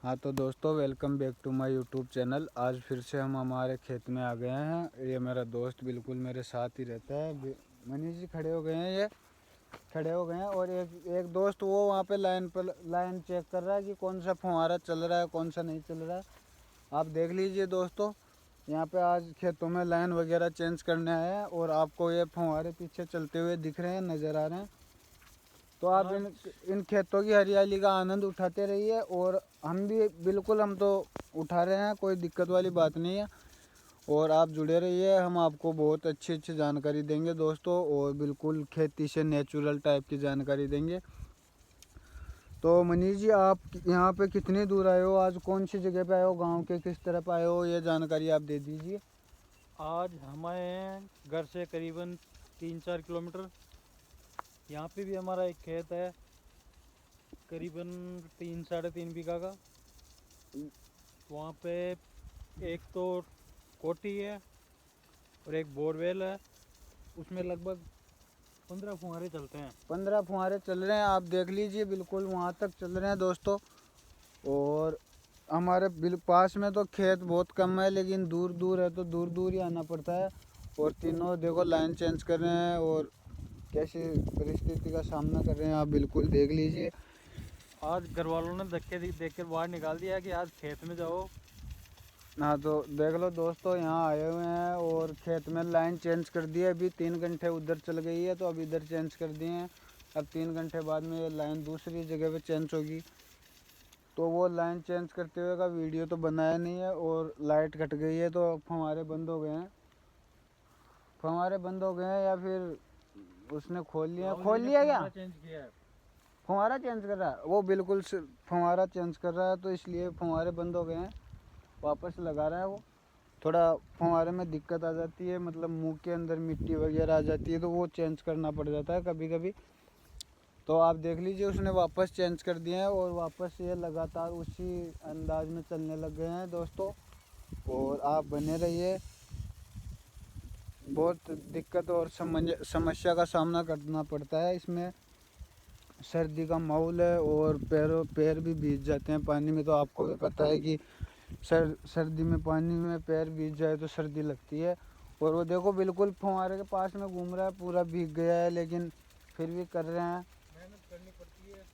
हाँ तो दोस्तों, welcome back to my YouTube channel. आज फिर से हम हमारे खेत में आ गए हैं। ये मेरा दोस्त बिल्कुल मेरे साथ ही रहता है। मनीष जी खड़े हो गए हैं, ये खड़े हो गए हैं। और एक दोस्त वो वहाँ पे लाइन चेक कर रहा है कि कौन सा फुहारा चल रहा है, कौन सा नहीं चल रहा है। आप देख लीजिए दोस्तों, यहाँ पे आज खेतों में लाइन वगैरह चेंज करने आए हैं और आपको ये फुहारे पीछे चलते हुए दिख रहे हैं, नज़र आ रहे हैं। तो आप इन खेतों की हरियाली का आनंद उठाते रहिए और हम तो उठा रहे हैं, कोई दिक्कत वाली बात नहीं है। और आप जुड़े रहिए, हम आपको बहुत अच्छी अच्छी जानकारी देंगे दोस्तों, और बिल्कुल खेती से नेचुरल टाइप की जानकारी देंगे। तो मनीष जी, आप यहाँ पे कितनी दूर आए हो, आज कौन सी जगह पे आए हो, गांव के किस तरफ आए हो, ये जानकारी आप दे दीजिए। आज हमारे घर से करीबन 3-4 किलोमीटर यहाँ पे भी हमारा एक खेत है, करीबन 3-3.5 बीघा का। वहाँ पे एक तो कोठी है और एक बोरवेल है, उसमें लगभग 15 फुहारे चलते हैं। 15 फुहारे चल रहे हैं, आप देख लीजिए, बिल्कुल वहाँ तक चल रहे हैं दोस्तों। और हमारे पास में तो खेत बहुत कम है, लेकिन दूर दूर है तो दूर दूर ही आना पड़ता है। और तीनों देखो लाइन चेंज कर रहे हैं और कैसी परिस्थिति का सामना कर रहे हैं, आप बिल्कुल देख लीजिए। आज घर वालों ने धक्के देख कर बाहर निकाल दिया कि आज खेत में जाओ। हाँ तो देख लो दोस्तों, यहाँ आए हुए हैं और खेत में लाइन चेंज कर दी है। अभी 3 घंटे उधर चल गई है तो अब इधर चेंज कर दिए हैं। अब 3 घंटे बाद में ये लाइन दूसरी जगह पे चेंज होगी। तो वो लाइन चेंज करते हुए का वीडियो तो बनाया नहीं है। और लाइट कट गई है तो फव्वारे बंद हो गए हैं। फव्वारे बंद हो गए हैं या फिर उसने खोल लिया क्या? चेंज किया है। फव्वारा चेंज कर रहा है वो, बिल्कुल फव्वारा चेंज कर रहा है, तो इसलिए फव्वारे बंद हो गए हैं। वापस लगा रहा है वो। थोड़ा फव्वारे में दिक्कत आ जाती है, मतलब मुंह के अंदर मिट्टी वगैरह आ जाती है, तो वो चेंज करना पड़ जाता है कभी कभी। तो आप देख लीजिए, उसने वापस चेंज कर दिए हैं और वापस ये लगातार उसी अंदाज में चलने लग गए हैं दोस्तों। और आप बने रहिए, बहुत दिक्कत और समस्या का सामना करना पड़ता है इसमें। सर्दी का माहौल है और पैर भी भीग जाते हैं पानी में। तो आपको भी पता है कि सर्दी में पानी में पैर भीग जाए तो सर्दी लगती है। और वो देखो बिल्कुल फुहारे के पास में घूम रहा है, पूरा भीग गया है, लेकिन फिर भी कर रहे हैं, मेहनत करनी पड़ती है।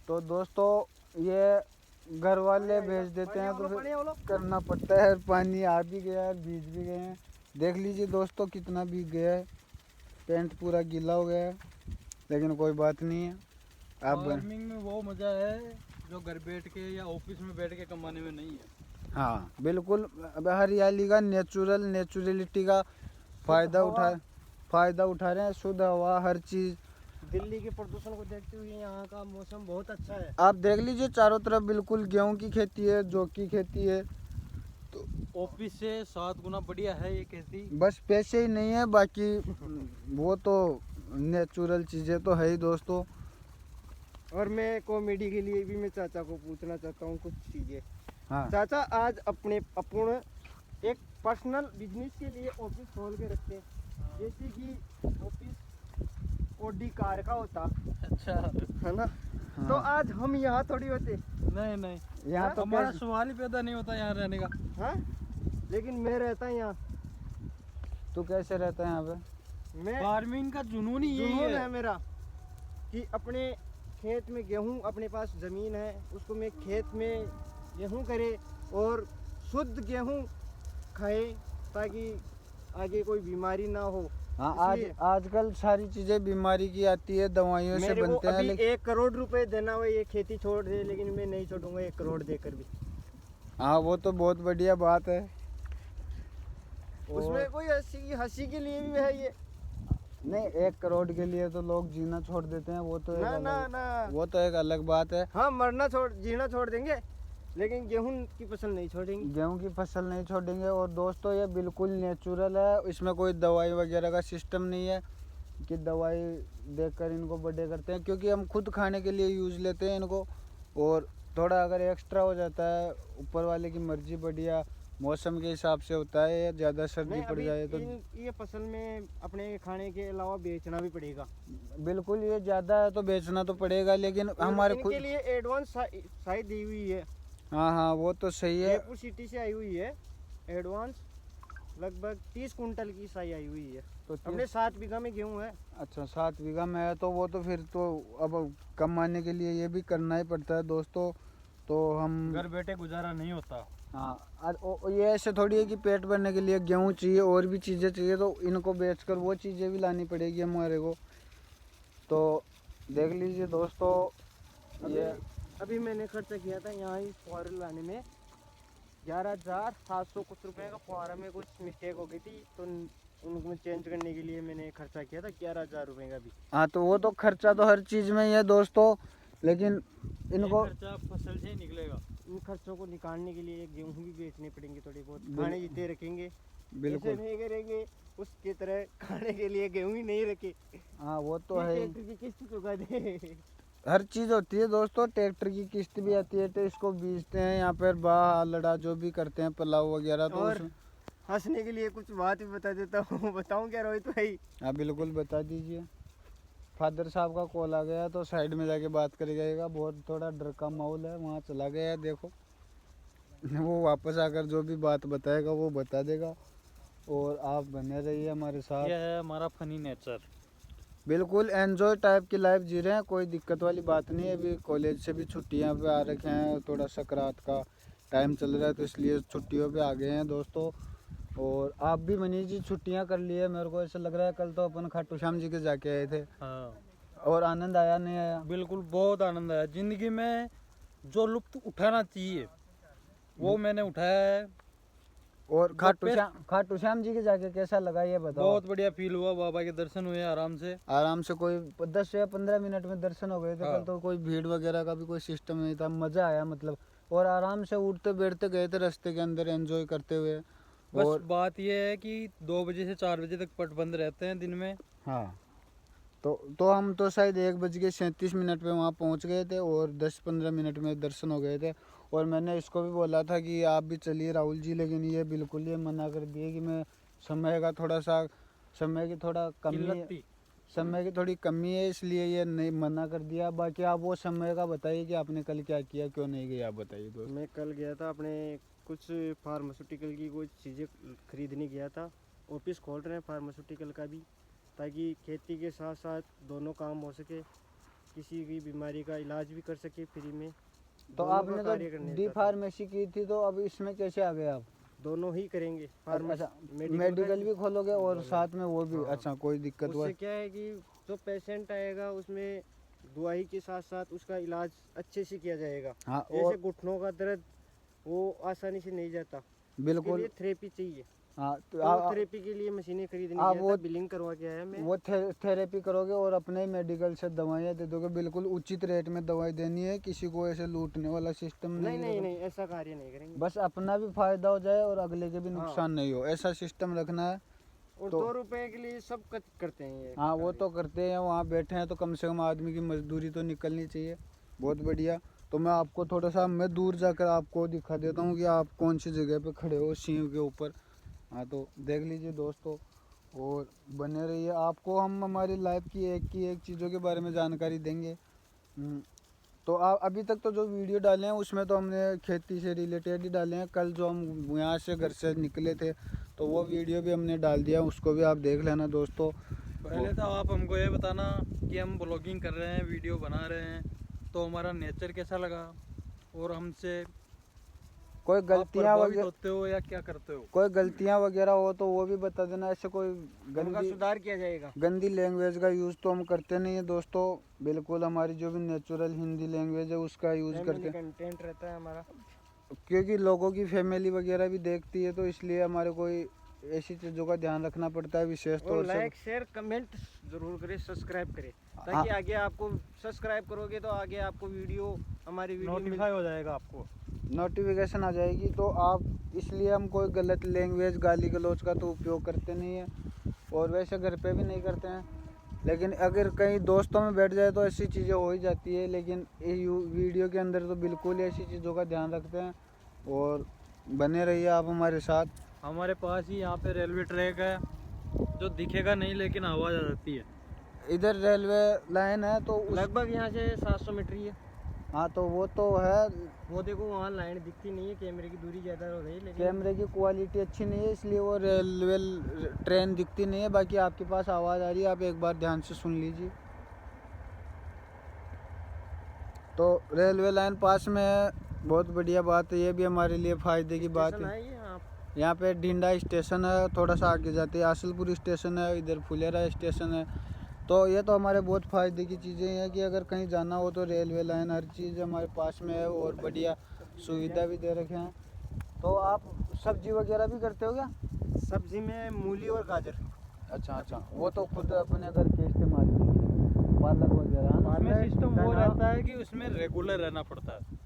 तो दोस्तों ये घर वाले भेज देते हैं तो फिर करना पड़ता है। पानी आ भी गया है, भीग भी गए हैं, देख लीजिए दोस्तों कितना भीग गया है। पेंट पूरा गीला हो गया है, लेकिन कोई बात नहीं है। आप फार्मिंग में वो मज़ा है जो घर बैठ के या ऑफिस में बैठ के कमाने में नहीं है। हाँ बिल्कुल, हरियाली का नेचुरलिटी का फ़ायदा उठा रहे हैं। शुद्ध हवा, हर चीज़। दिल्ली के प्रदूषण को देखते हुए यहाँ का मौसम बहुत अच्छा है। आप देख लीजिए चारों तरफ बिल्कुल गेहूं की खेती है, जौ की खेती है। तो ऑफिस से 7 गुना बढ़िया है ये खेती। बस पैसे ही नहीं है, बाकी वो तो नेचुरल चीज़ें तो है ही दोस्तों। और मैं कॉमेडी के लिए भी मैं चाचा को पूछना चाहता हूँ कुछ चीजें। हाँ चाचा, आज अपन एक पर्सनल बिजनेस के लिए ऑफिस खोल के रखते हैं, जैसे कि ऑफिस ऑडी कार का होता अच्छा है ना। हाँ। तो आज हम यहाँ थोड़ी होते। नहीं, यहाँ तो हमारा सवाल ही पैदा नहीं होता यहाँ रहने का। हाँ, लेकिन मैं रहता यहाँ। तू कैसे रहता है यहाँ पे? मैं फार्मिंग का जुनून ही यही जुनून है। है मेरा कि अपने खेत में गेहूं, अपने पास ज़मीन है, उसको मैं खेत में गेहूं करे और शुद्ध गेहूं खाए, ताकि आगे कोई बीमारी ना हो। हाँ, आजकल सारी चीज़ें बीमारी की आती है, दवाइयों से मेरे को बनते हैं। अभी 1 करोड़ रुपए देना हुआ ये खेती छोड़ दे, लेकिन मैं नहीं छोड़ूंगा 1 करोड़ देकर भी। हाँ वो तो बहुत बढ़िया बात है। उसमें कोई हंसी के लिए भी है ये। नहीं, 1 करोड़ के लिए तो लोग जीना छोड़ देते हैं, वो तो ना। वो तो एक अलग बात है। हाँ, जीना छोड़ देंगे, लेकिन गेहूं की फसल नहीं छोड़ेंगे। गेहूं की फसल नहीं छोड़ेंगे। और दोस्तों ये बिल्कुल नेचुरल है, इसमें कोई दवाई वगैरह का सिस्टम नहीं है कि दवाई देकर इनको बड़े करते हैं, क्योंकि हम खुद खाने के लिए यूज़ लेते हैं इनको। और थोड़ा अगर एक्स्ट्रा हो जाता है, ऊपर वाले की मर्जी, बढ़िया मौसम के हिसाब से होता है। ज़्यादा सर्दी पड़ जाए तो ये फसल में अपने खाने के अलावा बेचना भी पड़ेगा। बिल्कुल, ये ज़्यादा है तो बेचना तो पड़ेगा, लेकिन हमारे खुद के लिए एडवांस साई दी हुई है। हाँ हाँ, वो तो सही है। जयपुर सिटी से आई हुई है एडवांस, लगभग 30 कुंटल की साई आई हुई है। तो हमने 7 बीघा में गेहूँ है। अच्छा, 7 बीघा में है तो वो तो फिर तो अब कमाने के लिए ये भी करना ही पड़ता है दोस्तों। तो हम घर बैठे गुजारा नहीं होता। हाँ, ये ऐसे थोड़ी है कि पेट भरने के लिए गेहूँ चाहिए और भी चीज़ें चाहिए, तो इनको बेचकर वो चीज़ें भी लानी पड़ेगी हमारे को। तो देख लीजिए दोस्तों, ये अभी मैंने खर्चा किया था यहाँ इस फुहारे लाने में 11,700 कुछ रुपए का। फुहारा में कुछ मिस्टेक हो गई थी तो उनको चेंज करने के लिए मैंने खर्चा किया था 11,000 रुपए का भी। हाँ, तो वो तो खर्चा तो हर चीज़ में ही है दोस्तों, लेकिन इनको खर्चा फसल से ही निकलेगा। इन खर्चों को निकालने के लिए गेहूँ भी बेचने पड़ेंगे थोड़ी बहुत, खाने जितने रखेंगे। ऐसे बिल्कुल। नहीं करेंगे उसकी तरह खाने के लिए गेहूँ ही नहीं रखे। हाँ, वो तो है ही। ट्रैक्टर की किस्त चुका दे। हर चीज़ होती है दोस्तों, ट्रैक्टर की किस्त भी आती है, तो इसको बीजते हैं यहाँ पर बाह लड़ा जो भी करते हैं पुलाव वगैरह, तो और हंसने के लिए कुछ बात भी बता देता हूँ। बताऊँ क्या रोहित भाई? हाँ बिल्कुल, बता दीजिए। फादर साहब का कॉल आ गया तो साइड में जाके बात करिएगा, बहुत थोड़ा डर का माहौल है, वहाँ चला गया है देखो। वो वापस आकर जो भी बात बताएगा वो बता देगा, और आप बने रहिए हमारे साथ। यह है हमारा फनी नेचर। बिल्कुल एंजॉय टाइप की लाइफ जी रहे हैं, कोई दिक्कत वाली बात नहीं है। अभी कॉलेज से भी छुट्टियां पे आ रखे हैं, थोड़ा सकरात का टाइम चल रहा है तो इसलिए छुट्टियों पे आ गए हैं दोस्तों। और आप भी मनीष जी छुट्टियां कर लिए, मेरे को ऐसा लग रहा है कल तो अपन खाटू श्याम जी के जाके आए थे। हाँ और आनंद आया नहीं आया? बिल्कुल, बहुत आनंद आया। जिंदगी में जो लुत्फ उठाना चाहिए वो मैंने उठाया है। और खाटू श्याम जी के जाके कैसा लगा ये बताओ? बहुत बढ़िया फील हुआ, बाबा के दर्शन हुए आराम से। आराम से, कोई 10 या 15 मिनट में दर्शन हो गए थे। हाँ। कल तो कोई भीड़ वगैरह का भी कोई सिस्टम नहीं था, मज़ा आया मतलब। और आराम से उठते बैठते गए थे रास्ते के अंदर एंजॉय करते हुए। बस और बात यह है कि 2 बजे से 4 बजे तक पट बंद रहते हैं दिन में। हाँ, तो हम तो शायद 1:37 पे वहाँ पहुँच गए थे और 10-15 मिनट में दर्शन हो गए थे। और मैंने इसको भी बोला था कि आप भी चलिए राहुल जी, लेकिन ये बिल्कुल ये मना कर दिए कि मैं समय की थोड़ा कमी किल्लत है, थी। समय की थोड़ी कमी है, इसलिए ये नहीं मना कर दिया। बाकी आप वो समय का बताइए कि आपने कल क्या किया, क्यों नहीं गए, आप बताइए दोस्त। मैं कल गया था अपने कुछ फार्मास्यूटिकल की कुछ चीज़ें खरीदने गया था। ऑफिस खोल रहे हैं फार्मास्यूटिकल का भी, ताकि खेती के साथ साथ दोनों काम हो सके, किसी की बीमारी का इलाज भी कर सके फ्री में। तो दोनों का आपने कार्य तो करने डी जाता हूँ। फार्मेसी की थी, तो अब इसमें कैसे आ गए आप? दोनों ही करेंगे। अच्छा, मेडिकल मेडिकल भी खोलोगे और साथ में वो भी? हाँ। अच्छा, कोई दिक्कत हुआ? उससे क्या है कि जो पेशेंट आएगा उसमें दवाई के साथ साथ उसका इलाज अच्छे से किया जाएगा। हाँ, जैसे और घुटनों का दर्द वो आसानी से नहीं जाता, उसके बिल्कुल। लिए थेरेपी चाहिए। हाँ, तो तो थेरेपी के लिए मशीनें खरीदनी आप गया वो था, बिलिंग करवा के आया मैं। वो थेरेपी करोगे और अपने ही मेडिकल से दवाइयाँ दे दोगे, बिल्कुल उचित रेट में दवाई देनी है, किसी को ऐसे लूटने वाला सिस्टम नहीं नहीं नहीं है। नहीं, ऐसा कार्य नहीं करेंगे। बस अपना भी फायदा हो जाए और अगले के भी हाँ। नुकसान नहीं हो, ऐसा सिस्टम रखना है। और तो 2 रुपए के लिए सब करते हैं ये हाँ, वो कार्य। तो करते हैं, वहाँ बैठे हैं तो कम से कम आदमी की मजदूरी तो निकलनी चाहिए। बहुत बढ़िया। तो मैं आपको थोड़ा सा मैं दूर जाकर आपको दिखा देता हूँ कि आप कौन सी जगह पे खड़े हो, सींग के ऊपर। हाँ, तो देख लीजिए दोस्तों और बने रहिए। आपको हम हमारी लाइफ की एक चीज़ों के बारे में जानकारी देंगे। तो अभी तक तो जो वीडियो डाले हैं उसमें तो हमने खेती से रिलेटेड ही डाले हैं। कल जो हम यहाँ से घर से निकले थे तो वो वीडियो भी हमने डाल दिया, उसको भी आप देख लेना दोस्तों। पहले तो आप हमको ये बताना कि हम ब्लॉगिंग कर रहे हैं, वीडियो बना रहे हैं, तो हमारा नेचर कैसा लगा, और हमसे कोई आप गलतियाँ प्रभावित वगैरह होते हो या क्या करते हो? कोई गलतियाँ वगैरह हो तो वो भी बता देना। ऐसे कोई उनका गंदी सुधार किया जाएगा। गंदी लैंग्वेज का यूज़ तो हम करते नहीं है दोस्तों। बिल्कुल हमारी जो भी नेचुरल हिंदी लैंग्वेज है उसका यूज़ करते हैं, कंटेंट रहता है हमारा। क्योंकि लोगों की फैमिली वगैरह भी देखती है, तो इसलिए हमारे कोई ऐसी चीज़ों का ध्यान रखना पड़ता है विशेष और तौर से। लाइक शेयर कमेंट जरूर करें, सब्सक्राइब करें, ताकि आगे आपको सब्सक्राइब करोगे तो आगे आपको वीडियो हमारी वीडियो नोटिफाई हो जाएगा आपको। नोटिफिकेशन आ जाएगी। तो आप इसलिए हम कोई गलत लैंग्वेज गाली गलौज का तो उपयोग करते नहीं है, और वैसे घर पे भी नहीं करते हैं। लेकिन अगर कहीं दोस्तों में बैठ जाए तो ऐसी चीज़ें हो ही जाती है, लेकिन ये वीडियो के अंदर तो बिल्कुल ही ऐसी चीज़ों का ध्यान रखते हैं। और बने रहिए आप हमारे साथ। हमारे पास ही यहाँ पे रेलवे ट्रैक है, जो दिखेगा नहीं लेकिन आवाज़ आ जाती है। इधर रेलवे लाइन है तो लगभग यहाँ से 700 मीटर ही है। हाँ तो वो तो है, वो देखो वहाँ लाइन दिखती नहीं है, कैमरे की दूरी ज़्यादा हो गई, लेकिन कैमरे की क्वालिटी अच्छी नहीं है इसलिए वो रेलवे ट्रेन दिखती नहीं है। बाकी आपके पास आवाज़ आ रही है, आप एक बार ध्यान से सुन लीजिए। तो रेलवे लाइन पास में है, बहुत बढ़िया बात है, ये भी हमारे लिए फ़ायदे की बात स्टेशन है। है ये यहाँ। यहाँ पे ढिंडा स्टेशन है, थोड़ा सा आगे जाते हैं आसलपुर स्टेशन है, इधर फुलेरा स्टेशन है। तो ये तो हमारे बहुत फ़ायदे की चीज़ें हैं कि अगर कहीं जाना हो तो रेलवे लाइन हर चीज़ हमारे पास में है और बढ़िया सुविधा भी दे रखे हैं। तो आप सब्जी वगैरह भी करते हो क्या? सब्जी में मूली और गाजर। अच्छा अच्छा, वो तो खुद अपने घर के इस्तेमाल के लिए, पालक वगैरह है ना? उसमें सिस्टम वो धना- रहता है कि उसमें रेगुलर रहना पड़ता है।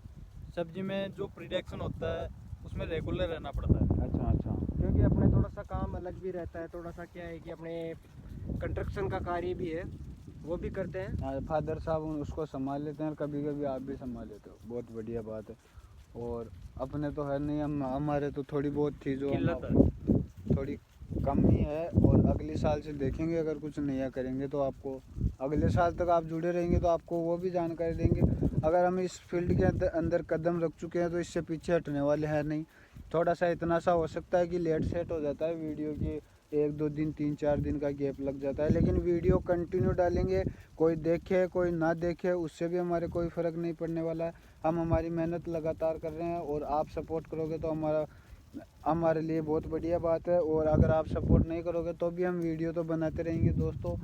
सब्जी में जो प्रोडक्शन होता है उसमें रेगुलर रहना पड़ता है। अच्छा अच्छा, क्योंकि अपने थोड़ा सा काम अलग भी रहता है, थोड़ा सा क्या है कि अपने कंस्ट्रक्शन का कार्य भी है, वो भी करते हैं। हाँ फादर साहब उसको संभाल लेते हैं, कभी कभी आप भी संभाल लेते हो, बहुत बढ़िया बात है। और अपने तो है नहीं, हम हमारे तो थोड़ी बहुत थी जो किल्लत है। थोड़ी कमी है। और अगले साल से देखेंगे, अगर कुछ नया करेंगे तो आपको अगले साल तक आप जुड़े रहेंगे तो आपको वो भी जानकारी देंगे। अगर हम इस फील्ड के अंदर कदम रख चुके हैं तो इससे पीछे हटने वाले हैं नहीं। थोड़ा सा इतना सा हो सकता है कि लेट सेट हो जाता है वीडियो की, 1-2 दिन 3-4 दिन का गैप लग जाता है, लेकिन वीडियो कंटिन्यू डालेंगे। कोई देखे कोई ना देखे उससे भी हमारे कोई फ़र्क नहीं पड़ने वाला है। हम हमारी मेहनत लगातार कर रहे हैं और आप सपोर्ट करोगे तो हमारे लिए बहुत बढ़िया बात है। और अगर आप सपोर्ट नहीं करोगे तो भी हम वीडियो तो बनाते रहेंगे दोस्तों,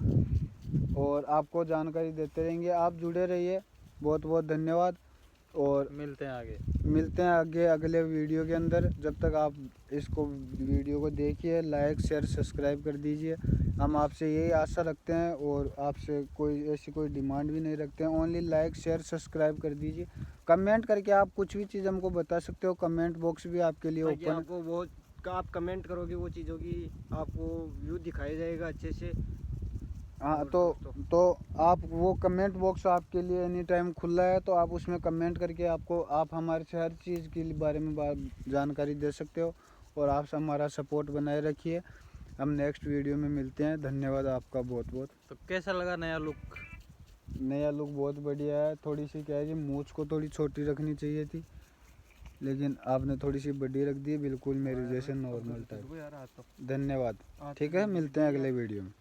और आपको जानकारी देते रहेंगे। आप जुड़े रहिए, बहुत बहुत धन्यवाद। और मिलते हैं आगे। मिलते हैं आगे अगले वीडियो के अंदर। जब तक आप इसको वीडियो को देखिए, लाइक शेयर सब्सक्राइब कर दीजिए। हम आपसे यही आशा रखते हैं और आपसे कोई ऐसी कोई डिमांड भी नहीं रखते हैं, ओनली लाइक शेयर सब्सक्राइब कर दीजिए। कमेंट करके आप कुछ भी चीज़ हमको बता सकते हो, कमेंट बॉक्स भी आपके लिए ताकि ओपन है। आपको वो आप कमेंट करोगे वो चीज़ों की आपको व्यू दिखाया जाएगा अच्छे से। हाँ और तो दोस्तों, आप वो कमेंट बॉक्स आपके लिए एनी टाइम खुला है, तो आप उसमें कमेंट करके आप हमारे से हर चीज़ के बारे में जानकारी दे सकते हो। और आप हमारा सपोर्ट बनाए रखिए। हम नेक्स्ट वीडियो में मिलते हैं, धन्यवाद आपका बहुत बहुत। तो कैसा लगा नया लुक? नया लुक बहुत बढ़िया है। थोड़ी सी क्या है कि मूंछ को थोड़ी छोटी रखनी चाहिए थी, लेकिन आपने थोड़ी सी बड़ी रख दी, बिल्कुल मेरे जैसे नॉर्मल टाइप। धन्यवाद, ठीक है, मिलते हैं अगले वीडियो में।